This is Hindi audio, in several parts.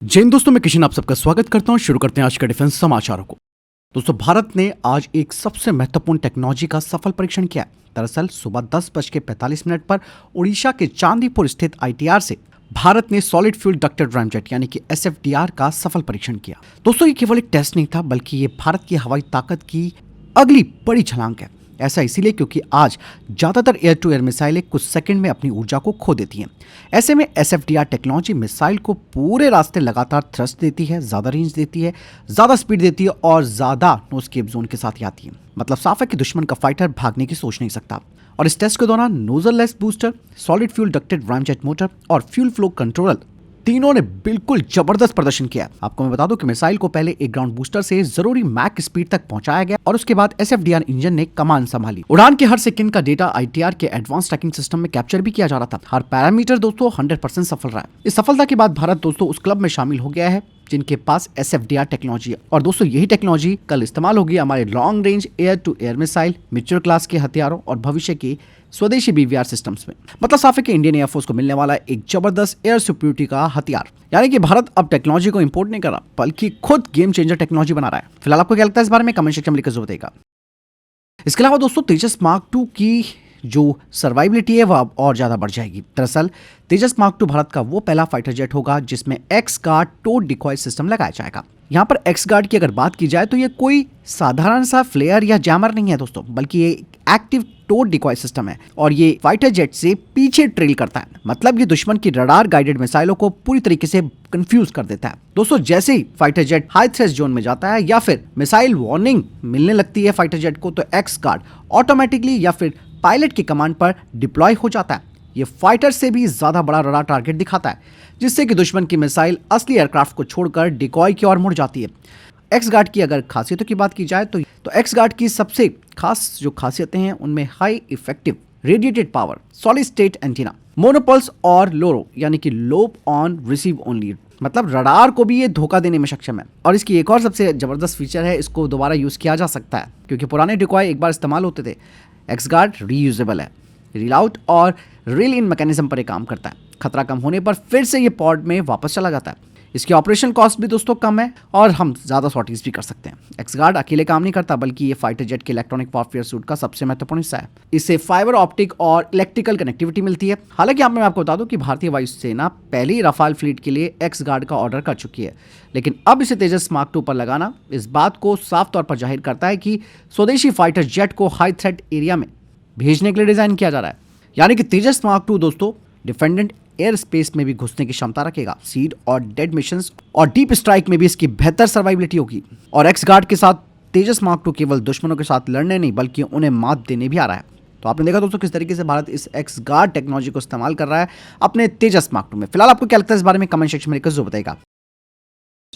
जय हिंद दोस्तों, मैं किशन आप सबका स्वागत करता हूं। शुरू करते हैं आज के डिफेंस समाचारों को। दोस्तों, भारत ने आज एक सबसे महत्वपूर्ण टेक्नोलॉजी का सफल परीक्षण किया। दरअसल सुबह 10:45 पर उड़ीसा के चांदीपुर स्थित आईटीआर से भारत ने सॉलिड फ्यूल डक्टेड रामजेट यानी कि एसएफडीआर का सफल परीक्षण किया। दोस्तों, ये केवल एक टेस्ट नहीं था, बल्कि ये भारत की हवाई ताकत की अगली बड़ी छलांग है। ऐसा इसीलिए क्योंकि आज ज्यादातर एयर टू एयर मिसाइलें कुछ सेकंड में अपनी ऊर्जा को खो देती हैं। ऐसे में एसएफडीआर टेक्नोलॉजी मिसाइल को पूरे रास्ते लगातार थ्रस्ट देती है, ज्यादा रेंज देती है, ज्यादा स्पीड देती है और ज्यादा नो एस्केप जोन के साथ आती है। मतलब साफ है कि दुश्मन का फाइटर भागने की सोच नहीं सकता। और इस टेस्ट के दौरान nozzle-less booster, solid fuel ducted ramjet motor और फ्यूल फ्लो कंट्रोलर तीनों ने बिल्कुल जबरदस्त प्रदर्शन किया। आपको मैं बता दूं कि मिसाइल को पहले एक ग्राउंड बूस्टर से जरूरी मैक स्पीड तक पहुंचाया गया और उसके बाद एसएफडीआर इंजन ने कमान संभाली। उड़ान के हर सेकंड का डेटा आईटीआर के एडवांस ट्रैकिंग सिस्टम में कैप्चर भी किया जा रहा था। हर पैरामीटर दोस्तों 100% सफल रहा है। इस सफलता के बाद भारत दोस्तों उस क्लब में शामिल हो गया है जिनके पास एसएफडीआर टेक्नोलॉजी है। और दोस्तों यही टेक्नोलॉजी कल इस्तेमाल होगी हमारे long range air to air missile, mature class के हथियारों और भविष्य के स्वदेशी बीवीआर सिस्टम्स में। मतलब साफ है कि इंडियन एयरफोर्स को मिलने वाला एक जबरदस्त एयर सुपीरियरिटी का हथियार। यानी कि भारत अब टेक्नोलॉजी को इंपोर्ट नहीं कर रहा, बल्कि खुद गेम चेंजर टेक्नोलॉजी बना रहा है। फिलहाल आपको क्या लगता है इस बारे में? कमेंट सेक्शन में लिखकर जरूर बताइएगा। इसके अलावा दोस्तों तेजस मार्क 2 की जो सर्वाइबिलिटी है वह अब और ज्यादा बढ़ जाएगी। दरअसल तेजस मार्क 2 भारत का वो पहला फाइटर जेट होगा जिसमें X guard towed decoy system लगाया जाएगा। यहाँ पर एक्स गार्ड की अगर बात की जाए तो ये कोई साधारण सा फ्लेयर या जैमर नहीं है दोस्तों, बल्कि ये एक्टिव टोड डिकॉय सिस्टम है और ये फाइटर जेट से पीछे ट्रेल करता है। मतलब ये दुश्मन की रडार गाइडेड मिसाइलों को पूरी तरीके से कंफ्यूज कर देता है। दोस्तों जैसे ही fighter jet high thrust zone में जाता है या फिर मिसाइल वार्निंग मिलने लगती है फाइटर जेट को, तो एक्स गार्ड ऑटोमेटिकली या फिर पायलट की कमांड पर डिप्लॉय हो जाता है। ये फाइटर से भी ज्यादा बड़ा रडार टारगेट दिखाता है, जिससे कि दुश्मन की मिसाइल असली एयरक्राफ्ट को छोड़कर डिकॉय की ओर मुड़ जाती है। एक्स गार्ड की अगर खासियतों की बात की जाए तो एक्स गार्ड की सबसे खास जो खासियतें हैं उनमें high effective radiated power, solid state antenna, monopulse और लोरो यानी कि लो ऑन रिसीव ओनली। मतलब रडार को भी ये धोखा देने में सक्षम है। और इसकी एक और सबसे जबरदस्त फीचर है, इसको दोबारा यूज किया जा सकता है क्योंकि पुराने डिकॉय एक बार इस्तेमाल होते थे। एक्स गार्ड रीयूजेबल है, रील आउट और रील इन मैकेनिज्म पर काम करता है। खतरा कम होने पर फिर से ये पॉड में वापस चला जाता है। इसकी ऑपरेशन कॉस्ट भी दोस्तों कम है और हम ज्यादा सॉर्टीज भी कर सकते हैं। एक्स गार्ड अकेले काम नहीं करता, बल्कि ये फाइटर जेट के इलेक्ट्रॉनिक वॉरफेयर सूट का सबसे महत्वपूर्ण हिस्सा है। इससे फाइबर ऑप्टिक और इलेक्ट्रिकल कनेक्टिविटी मिलती है। हालांकि यहाँ पे मैं आपको बता दूं कि भारतीय वायुसेना पहले ही रफाल फ्लीट के लिए एक्स गार्ड का ऑर्डर कर चुकी है, लेकिन अब इसे तेजस मार्क 2 पर लगाना इस बात को साफ तौर पर जाहिर करता है कि स्वदेशी फाइटर जेट को हाई थ्रेट एरिया में भेजने के लिए डिजाइन किया जा रहा है। यानी कि तेजस मार्क 2 दोस्तों डिफेंडेंट एयर स्पेस में भी घुसने की क्षमता रखेगा। सीड और डेड मिशंस और डीप स्ट्राइक में भी इसकी बेहतर सर्वाइबिलिटी होगी। और एक्स गार्ड के साथ तेजस मार्क 2 केवल दुश्मनों के साथ लड़ने नहीं बल्कि उन्हें मात देने भी आ रहा है। तो आपने देखा दोस्तों किस तरीके से भारत इस एक्स गार्ड टेक्नोलॉजी को इस्तेमाल कर रहा है अपने तेजस मार्क 2 में। फिलहाल आपको क्या लगता है इस बारे में? कमेंट सेक्शन में लिखकर जरूर बताइएगा।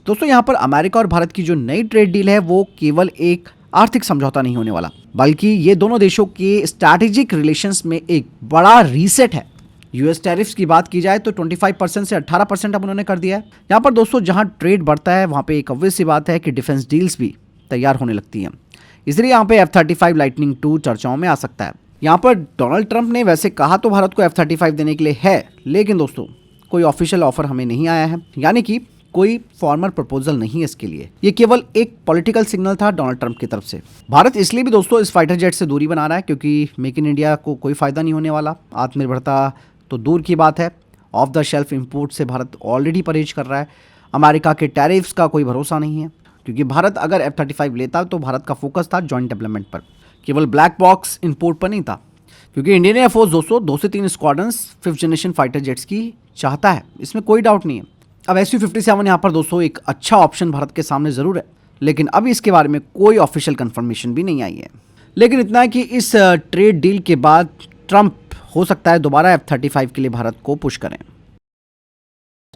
दोस्तों यहाँ पर अमेरिका और भारत की जो नई ट्रेड डील है वो केवल एक आर्थिक समझौता नहीं होने वाला, बल्कि ये दोनों देशों के स्ट्रैटेजिक रिलेशंस में एक बड़ा रीसेट है। यूएस टैरिफ्स की बात की जाए तो 25% से 18% अब उन्होंने कर दिया है। यहाँ पर दोस्तों जहाँ ट्रेड बढ़ता है वहाँ पे एक ऑब्वियस सी बात है कि डिफेंस डील्स भी तैयार होने लगती हैं। इसलिए यहाँ पे F-35 लाइटनिंग 2 चर्चाओं में आ सकता है। यहाँ पर डोनाल्ड ट्रंप ने वैसे कहा तो भारत को F-35 देने के लिए है, लेकिन दोस्तों कोई ऑफिशियल ऑफर हमें नहीं आया है, यानी कि कोई फॉर्मल प्रपोजल नहीं है इसके लिए। ये केवल एक पॉलिटिकल सिग्नल था डोनाल्ड ट्रंप की तरफ से। भारत इसलिए भी दोस्तों इस फाइटर जेट से दूरी बना रहा है क्योंकि मेक इन इंडिया को कोई फायदा नहीं होने वाला। आत्मनिर्भरता तो दूर की बात है, ऑफ द शेल्फ इंपोर्ट से भारत ऑलरेडी परहेज कर रहा है। अमेरिका के टैरिफ्स का कोई भरोसा नहीं है क्योंकि भारत अगर F-35 लेता तो भारत का फोकस था जॉइंट डेवलपमेंट पर, केवल ब्लैक बॉक्स इंपोर्ट पर नहीं था। क्योंकि इंडियन एयरफोर्स दोस्तों 2 से 3 squadrons 5th generation fighter jets की चाहता है, इसमें कोई डाउट नहीं है। अब Su-57 यहाँ पर दोस्तों एक अच्छा ऑप्शन भारत के सामने जरूर है, लेकिन अभी इसके बारे में कोई ऑफिशियल कंफर्मेशन भी नहीं आई है। लेकिन इतना है कि इस ट्रेड डील के बाद ट्रंप हो सकता है दोबारा F-35 के लिए भारत को पुश करें।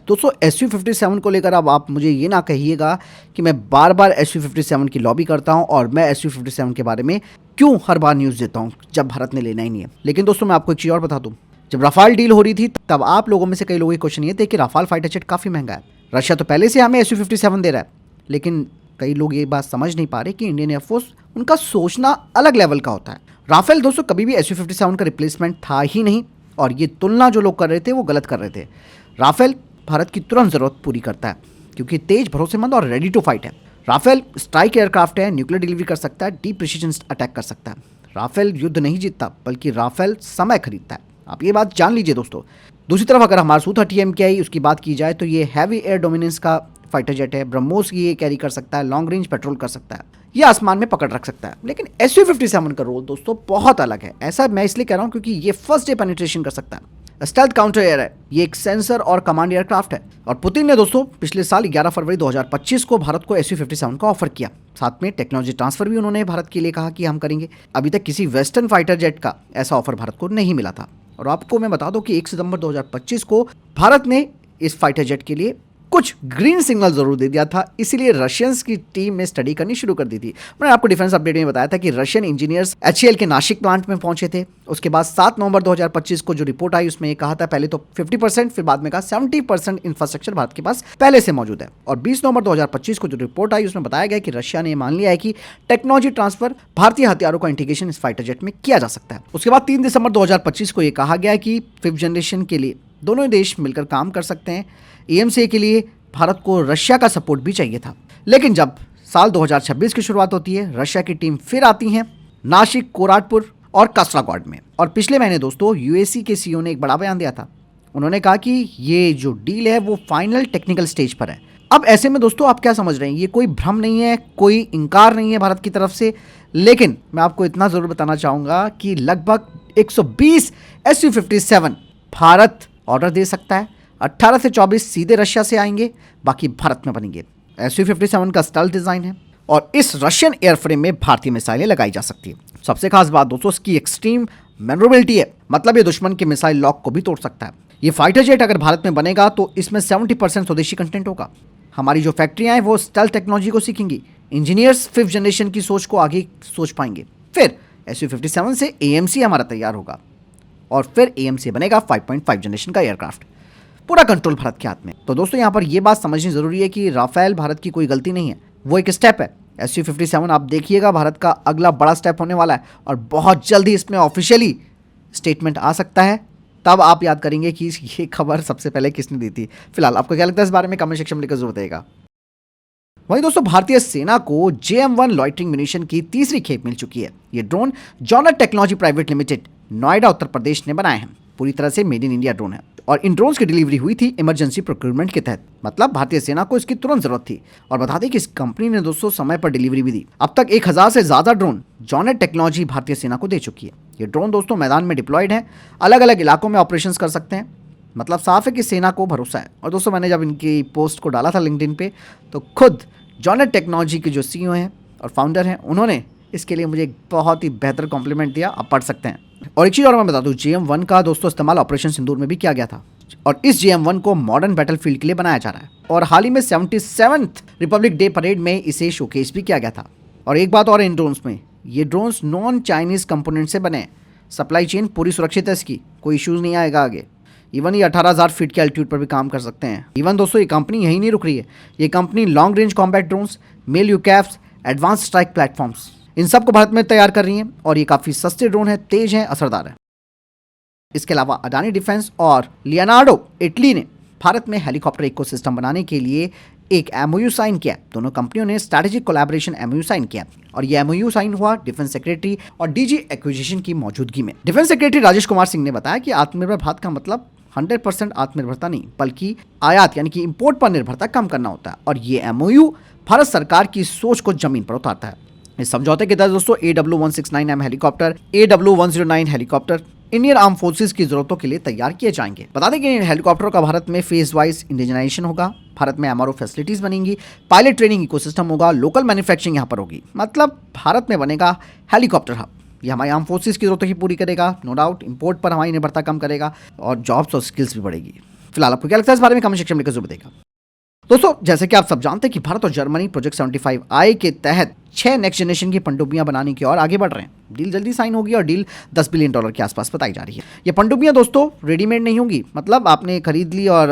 दोस्तों Su-57 को लेकर अब आप मुझे ये ना कहिएगा कि मैं बार बार Su-57 की लॉबी करता हूं और मैं Su-57 के बारे में क्यों हर बार न्यूज़ देता हूं जब भारत ने लेना ही नहीं है। लेकिन दोस्तों मैं आपको एक चीज़ और बता दूं, जब रफाल डील हो रही थी तब आप लोगों में से कई लोगों के क्वेश्चन ये थे कि रफाल फाइटर जेट काफ़ी महंगा है। रशिया तो पहले से हमें Su-57 दे रहा है, लेकिन कई लोग ये बात समझ नहीं पा रहे कि इंडियन एयरफोर्स उनका सोचना अलग लेवल का होता है। राफेल दोस्तों कभी भी Su-57 का रिप्लेसमेंट था ही नहीं और ये तुलना जो लोग कर रहे थे वो गलत कर रहे थे। राफेल भारत की तुरंत ज़रूरत पूरी करता है। क्योंकि तेज, भरोसेमंद और रेडी टू फाइट है। राफेल स्ट्राइक एयरक्राफ्ट है, न्यूक्लियर डिलीवरी कर सकता है, डीप प्रिसीजन अटैक कर सकता है। राफेल युद्ध नहीं जीतता, बल्कि राफेल समय खरीदता है। आप ये बात जान लीजिए दोस्तों। दूसरी तरफ अगर हमारा Su-30 MKI उसकी बात की जाए तो ये हैवी एयर डोमिनेंस का फाइटर जेट है। ब्रह्मोस ये कैरी कर सकता है, लॉन्ग रेंज पेट्रोल कर सकता है, ये आसमान में पकड़ रख सकता है। लेकिन Su-57 का रोल दोस्तों बहुत अलग है। ऐसा मैं इसलिए कह रहा हूं क्योंकि ये फर्स्ट डे पेनिट्रेशन कर सकता है। स्टेल्थ काउंटर एयर है, ये एक सेंसर और कमांड एयरक्राफ्ट है। और पुतिन ने दोस्तों पिछले साल 11 फरवरी 2025 को भारत को Su-57 का ऑफर किया। साथ में टेक्नोलॉजी ट्रांसफर भी उन्होंने भारत के लिए कहा कि हम करेंगे। अभी तक किसी वेस्टर्न फाइटर जेट का ऐसा ऑफर भारत को नहीं मिला था। और आपको मैं बता दूं कि 1 सितंबर 2025 को भारत ने इस फाइटर जेट के लिए कुछ ग्रीन सिग्नल जरूर दे दिया था, इसीलिए रशियंस की टीम ने स्टडी करनी शुरू कर दी थी। मैंने आपको डिफेंस अपडेट में बताया था कि रशियन इंजीनियर्स HAL के नासिक प्लांट में पहुंचे थे। उसके बाद 7 नवंबर 2025 को जो रिपोर्ट आई उसमें ये कहा था पहले तो 50%, फिर बाद में कहा 70% इंफ्रास्ट्रक्चर भारत के पास पहले से मौजूद है। और 20 नवंबर 2025 को जो रिपोर्ट आई उसमें बताया गया कि रशिया ने मान लिया है कि टेक्नोलॉजी ट्रांसफर, भारतीय हथियारों का इंटीग्रेशन इस फाइटर जेट में किया जा सकता है। उसके बाद 3 दिसंबर 2025 को यह कहा गया कि 5th जनरेशन के लिए दोनों देश मिलकर काम कर सकते हैं। EMCA के लिए भारत को रशिया का सपोर्ट भी चाहिए था। लेकिन जब साल 2026 की शुरुआत होती है, रशिया की टीम फिर आती है नासिक, कोराटपुर और कासरागोड में। और पिछले महीने दोस्तों UAC के CEO ने एक बड़ा बयान दिया था। उन्होंने कहा कि ये जो डील है वो फाइनल टेक्निकल स्टेज पर है। अब ऐसे में दोस्तों आप क्या समझ रहे हैं, ये कोई भ्रम नहीं है, कोई इंकार नहीं है भारत की तरफ से। लेकिन मैं आपको इतना जरूर बताना चाहूंगा कि लगभग 120 Su-57 भारत ऑर्डर दे सकता है। 18 से 24 सीधे रशिया से आएंगे, बाकी भारत में बनेंगे। Su-57 का स्टेल्थ डिजाइन है और इस रशियन एयरफ्रेम में भारतीय मिसाइलें लगाई जा सकती है। सबसे खास बात दोस्तों इसकी एक्सट्रीम मैन्योरेबिलिटी है, मतलब ये दुश्मन के मिसाइल लॉक को भी तोड़ सकता है। ये फाइटर जेट अगर भारत में बनेगा तो इसमें 70% स्वदेशी कंटेंट होगा। हमारी जो फैक्ट्रियां हैं वो स्टेल्थ टेक्नोलॉजी को सीखेंगी। इंजीनियर्स 5th जनरेशन की सोच को आगे सोच पाएंगे। फिर Su-57 से AMC हमारा तैयार होगा और फिर AMC बनेगा 5.5 जनरेशन का एयरक्राफ्ट। पूरा कंट्रोल भारत के हाथ में। तो दोस्तों यहाँ पर यह बात समझनी जरूरी है कि राफेल भारत की कोई गलती नहीं है, वो एक स्टेप है। Su-57 आप देखिएगा भारत का अगला बड़ा स्टेप होने वाला है और बहुत जल्दी इसमें ऑफिशियली स्टेटमेंट आ सकता है। तब आप याद करेंगे कि ये खबर सबसे पहले किसने दी थी। फिलहाल आपको क्या लगता है इस बारे में कमेंट सेक्शन में लिखकर जरूर बताइएगा। वहीं दोस्तों भारतीय सेना को JM-1 लॉइटरिंग म्यूनिशन की तीसरी खेप मिल चुकी है। ये ड्रोन जॉनर technology private limited Noida Uttar Pradesh ने बनाए हैं। पूरी तरह से मेड इन इंडिया ड्रोन है और इन ड्रोन्स की डिलीवरी हुई थी इमरजेंसी प्रोक्योरमेंट के तहत, मतलब भारतीय सेना को इसकी तुरंत जरूरत थी। और बता दें कि इस कंपनी ने दोस्तों समय पर डिलीवरी भी दी। अब तक 1000 से ज्यादा ड्रोन जॉनर टेक्नोलॉजी भारतीय सेना को दे चुकी है। ये ड्रोन दोस्तों मैदान में डिप्लॉयड है, अलग अलग इलाकों में ऑपरेशंस कर सकते हैं। मतलब साफ है कि सेना को भरोसा है। और दोस्तों मैंने जब इनकी पोस्ट को डाला था लिंक्डइन पे तो खुद जॉनर टेक्नोलॉजी के जो CEO हैं और फाउंडर हैं उन्होंने इसके लिए मुझे एक बहुत ही बेहतर कॉम्प्लीमेंट दिया। आप पढ़ सकते हैं। और एक चीज़ और मैं बता दूं, JM-1 का दोस्तों इस्तेमाल ऑपरेशन सिंदूर में भी किया गया था और इस JM-1 को मॉडर्न बैटलफील्ड के लिए बनाया जा रहा है। और हाल ही में 77th रिपब्लिक डे परेड में इसे शोकेस भी किया गया था। और एक बात और इन ड्रोन्स में, ये ड्रोन्स नॉन चाइनीज कंपोनेंट से बने। सप्लाई चेन पूरी सुरक्षित है, इसकी कोई इश्यूज नहीं आएगा आगे। इवन ये 18,000 फीट के एल्टीट्यूड पर भी काम कर सकते हैं। इवन दोस्तों ये कंपनी यही नहीं रुक रही है, ये company long range combat drones, male UCAVs, advance strike platforms, इन सब को भारत में तैयार कर रही हैं। और ये काफ़ी सस्ते ड्रोन है, तेज हैं, असरदार है। इसके अलावा अडानी डिफेंस और लियोनार्डो इटली ने भारत में हेलीकॉप्टर इकोसिस्टम बनाने के लिए एक MOU साइन किया। दोनों कंपनियों ने स्ट्रैटेजिक कोलैबोरेशन MOU साइन किया और ये MOU साइन हुआ डिफेंस सेक्रेटरी और DG एक्विजिशन की मौजूदगी में। डिफेंस सेक्रेटरी राजेश कुमार सिंह ने बताया कि आत्मनिर्भर भारत का मतलब 100% आत्मनिर्भरता नहीं, बल्कि आयात यानी कि इंपोर्ट पर निर्भरता कम करना होता है। और ये MOU भारत सरकार की सोच को जमीन पर उतारता है। इस समझौते के तहत दोस्तों AW169M helicopter, AW109 helicopter Indian arm forces की जरूरतों के लिए तैयार किए जाएंगे। बता दें कि इन हेलीकॉप्टरों का भारत में फेज वाइज इंडिजनाइजेशन होगा। भारत में MRO फैसिलिटीज बनेंगी, पायलट ट्रेनिंग इकोसिस्टम होगा, लोकल मैन्युफैक्चरिंग यहाँ पर होगी। मतलब भारत में बनेगा हेलीकॉप्टर हब। ये हमारी आर्म फोर्सेस की जरूरतों की पूरी करेगा, नो डाउट। इंपोर्ट पर हमारी निर्भरता कम करेगा और जॉब्स और स्किल्स भी बढ़ेगी। फिलहाल आपको क्या लगता है इस बारे में कमेंट सेक्शन में लिखकर जरूर बताइएगा। दोस्तों जैसे कि आप सब जानते हैं कि भारत और जर्मनी प्रोजेक्ट 75I के तहत 6 नेक्स्ट जनरेशन की पनडुब्बियां बनाने की ओर आगे बढ़ रहे हैं। डील जल्दी साइन होगी और डील $10 बिलियन के आसपास बताई जा रही है। ये पनडुब्बियां दोस्तों रेडीमेड नहीं होंगी, मतलब आपने खरीद ली और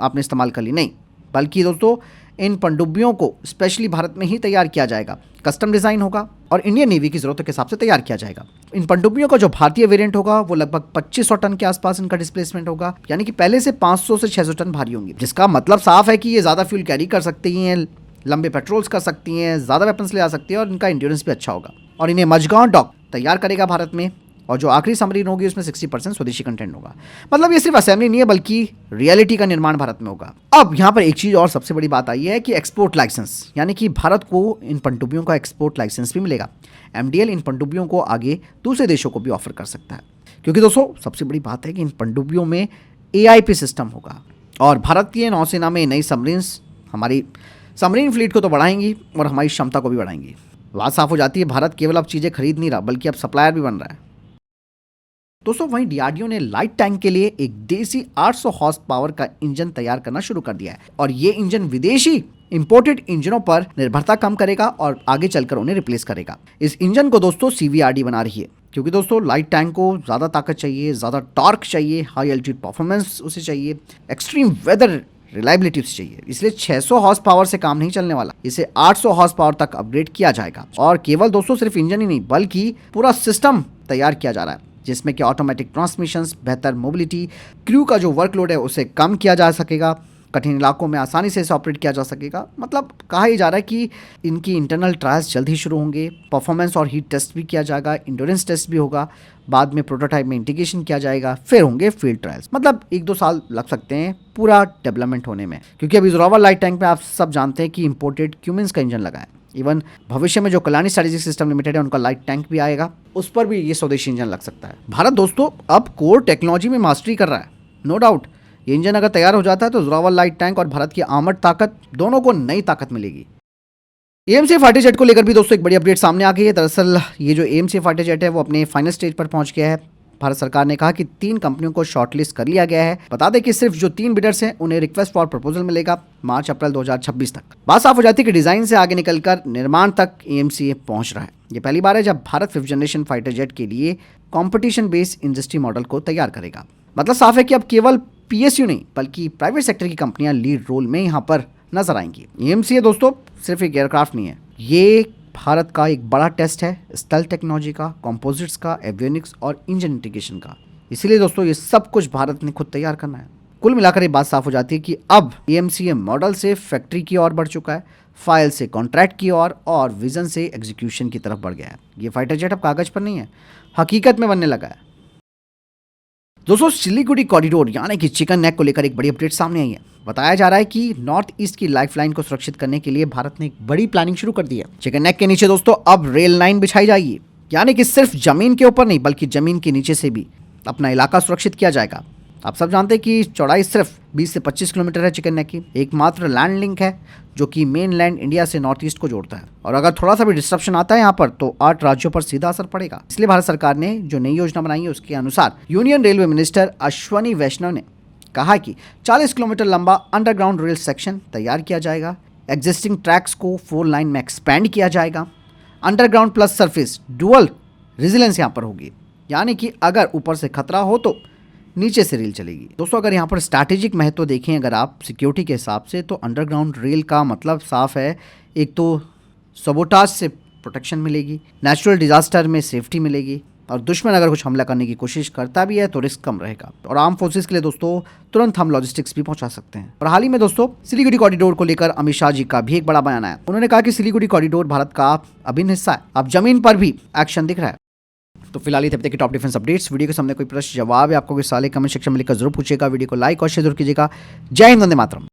आपने इस्तेमाल कर ली, नहीं। बल्कि दोस्तों इन पनडुब्बियों को स्पेशली भारत में ही तैयार किया जाएगा। कस्टम डिज़ाइन होगा और इंडियन नेवी की ज़रूरतों के हिसाब से तैयार किया जाएगा। इन पनडुब्बियों का जो भारतीय वेरिएंट होगा वो लगभग 2500 टन के आसपास इनका डिस्प्लेसमेंट होगा, यानी कि पहले से 500 से 600 टन भारी होंगी, जिसका मतलब साफ है कि ये ज़्यादा फ्यूल कैरी कर सकती हैं, लंबे पेट्रोल्स कर सकती हैं, ज़्यादा वेपन्स ले आ सकती हैं और इनका इंड्योरेंस भी अच्छा होगा। और इन्हें मझगांव डॉक तैयार करेगा भारत में, और जो आखिरी सबमरीन होगी उसमें 60% स्वदेशी कंटेंट होगा। मतलब ये सिर्फ असेंबली नहीं है बल्कि रियलिटी का निर्माण भारत में होगा। अब यहाँ पर एक चीज़ और सबसे बड़ी बात आई है कि एक्सपोर्ट लाइसेंस, यानी कि भारत को इन पनडुब्बियों का एक्सपोर्ट लाइसेंस भी मिलेगा। एमडीएल इन पनडुब्बियों को आगे दूसरे देशों को भी ऑफर कर सकता है, क्योंकि दोस्तों सबसे बड़ी बात है कि इन पनडुब्बियों में AIP सिस्टम होगा और भारतीय नौसेना में नई सबमरीन्स हमारी सबमरीन फ्लीट को तो बढ़ाएंगी और हमारी क्षमता को भी बढ़ाएंगी। बात साफ हो जाती है, भारत केवल अब चीज़ें खरीद नहीं रहा बल्कि अब सप्लायर भी बन रहा है। दोस्तों वहीं डीआरडीओ ने लाइट टैंक के लिए एक देसी 800 हॉर्स पावर का इंजन तैयार करना शुरू कर दिया है और ये इंजन विदेशी इंपोर्टेड इंजनों पर निर्भरता कम करेगा और आगे चलकर उन्हें रिप्लेस करेगा। इस इंजन को दोस्तों CVRD बना रही है, क्योंकि दोस्तों लाइट टैंक को ज़्यादा ताकत चाहिए, ज़्यादा टॉर्क चाहिए, हाई एल्टीट्यूड परफॉर्मेंस उसे चाहिए, एक्सट्रीम वेदर रिलायबिलिटी उसे चाहिए। इसलिए 600 हॉर्स पावर से काम नहीं चलने वाला, इसे 800 हॉर्स पावर तक अपग्रेड किया जाएगा। और केवल दोस्तों सिर्फ इंजन ही नहीं बल्कि पूरा सिस्टम तैयार किया जा रहा है, जिसमें कि ऑटोमेटिक ट्रांसमिशंस, बेहतर मोबिलिटी, क्रू का जो वर्कलोड है उसे कम किया जा सकेगा, कठिन इलाकों में आसानी से इसे ऑपरेट किया जा सकेगा। मतलब कहा ही जा रहा है कि इनकी इंटरनल ट्रायल्स जल्द ही शुरू होंगे, परफॉर्मेंस और हीट टेस्ट भी किया जाएगा, इंड्योरेंस टेस्ट भी होगा, बाद में प्रोटोटाइप में इंटीग्रेशन किया जाएगा, फिर होंगे फील्ड ट्रायल्स। मतलब 1-2 साल लग सकते हैं पूरा डेवलपमेंट होने में, क्योंकि अभी जोरावर लाइट टैंक में आप सब जानते हैं कि इंपोर्टेड क्यूमेंस का इंजन लगा है। इवन भविष्य में जो कल्याणी स्ट्रेटेजिक सिस्टम लिमिटेड है उनका लाइट टैंक भी आएगा, उस पर भी ये स्वदेशी इंजन लग सकता है। भारत दोस्तों अब कोर टेक्नोलॉजी में मास्टरी कर रहा है, नो डाउट। ये इंजन अगर तैयार हो जाता है तो जोरावर लाइट टैंक और भारत की आर्मर्ड ताकत दोनों को नई ताकत मिलेगी। AMC फाइटर जेट को लेकर भी दोस्तों एक बड़ी अपडेट सामने आ गई है। दरअसल ये जो AMC फाइटर जेट है वो अपने फाइनल स्टेज पर पहुंच गया है। भारत सरकार ने कहा कि 3 कंपनियों को शॉर्टलिस्ट कर लिया गया है। बता दें कि सिर्फ जो 3 बिडर्स हैं उन्हें रिक्वेस्ट फॉर प्रपोजल मिलेगा मार्च-अप्रैल 2026 तक। बात साफ हो जाती है कि डिजाइन से आगे निकलकर निर्माण तक AMC पहुंच रहा है। ये पहली बार है जब Bharat 5th generation fighter jet के लिए कॉम्पिटिशन बेस्ड इंडस्ट्री मॉडल को तैयार करेगा। मतलब साफ है कि अब केवल PSU नहीं बल्कि प्राइवेट सेक्टर की कंपनियां लीड रोल में यहाँ पर नजर आएंगी। AMC दोस्तों सिर्फ एक एयरक्राफ्ट नहीं है, ये भारत का एक बड़ा टेस्ट है स्टेल्थ टेक्नोलॉजी का, कंपोजिट्स का, एवियोनिक्स और इंजन इंटीग्रेशन का। इसीलिए दोस्तों ये सब कुछ भारत ने खुद तैयार करना है। कुल मिलाकर ये बात साफ हो जाती है कि अब AMC मॉडल से फैक्ट्री की ओर बढ़ चुका है, फाइल से कॉन्ट्रैक्ट की ओर और विजन से एग्जीक्यूशन की तरफ बढ़ गया है। ये फाइटर जेट अब कागज पर नहीं है, हकीकत में बनने लगा है। दोस्तों सिलीगुड़ी कॉरिडोर यानी कि चिकन नेक को लेकर एक बड़ी अपडेट सामने आई है। बताया जा रहा है कि नॉर्थ ईस्ट की लाइफलाइन को सुरक्षित करने के लिए भारत ने एक बड़ी प्लानिंग शुरू कर दी है। चिकन नेक के नीचे दोस्तों अब रेल लाइन बिछाई जाएगी, यानी कि सिर्फ जमीन के ऊपर नहीं बल्कि जमीन के नीचे से भी अपना इलाका सुरक्षित किया जाएगा। आप सब जानते हैं कि चौड़ाई सिर्फ 20 से 25 किलोमीटर है चिकन नेक की, एकमात्र लैंड लिंक है जो कि मेन लैंड इंडिया से नॉर्थ ईस्ट को जोड़ता है। और अगर थोड़ा सा भी डिस्ट्रप्शन आता है यहाँ पर तो 8 राज्यों पर सीधा असर पड़ेगा। इसलिए भारत सरकार ने जो नई योजना बनाई है उसके अनुसार यूनियन रेलवे मिनिस्टर अश्वनी वैष्णव ने कहा कि 40 किलोमीटर लंबा अंडरग्राउंड रेल सेक्शन तैयार किया जाएगा, एग्जिस्टिंग ट्रैक्स को 4 लाइन में एक्सपैंड किया जाएगा, underground plus surface dual resilience यहाँ पर होगी, यानी कि अगर ऊपर से खतरा हो तो नीचे से रेल चलेगी। दोस्तों अगर यहाँ पर स्ट्रैटेजिक महत्व देखें अगर आप सिक्योरिटी के हिसाब से तो अंडरग्राउंड रेल का मतलब साफ है, एक तो सबोटाज से प्रोटेक्शन मिलेगी, नेचुरल डिजास्टर में सेफ्टी मिलेगी और दुश्मन अगर कुछ हमला करने की कोशिश करता भी है तो रिस्क कम रहेगा। और आर्म फोर्सेस के लिए दोस्तों तुरंत हम लॉजिस्टिक्स भी पहुंचा सकते हैं। और हाल ही में दोस्तों सिलीगुड़ी कॉरिडोर को लेकर अमित शाह जी का भी एक बड़ा बयान आया। उन्होंने कहा कि सिलीगुड़ी कॉरिडोर भारत का अभिन्न हिस्सा है, अब जमीन पर भी एक्शन दिख रहा है। तो फिलहाल ये थे अब तक की टॉप डिफेंस अपडेट्स। वीडियो के सामने कोई प्रश्न जवाब है आपको कोई सवाल कमेंट सेक्शन में लिखकर जरूर पूछेगा। वीडियो को लाइक और शेयर जरूर कीजिएगा। जय हिंद, वंदे मातरम।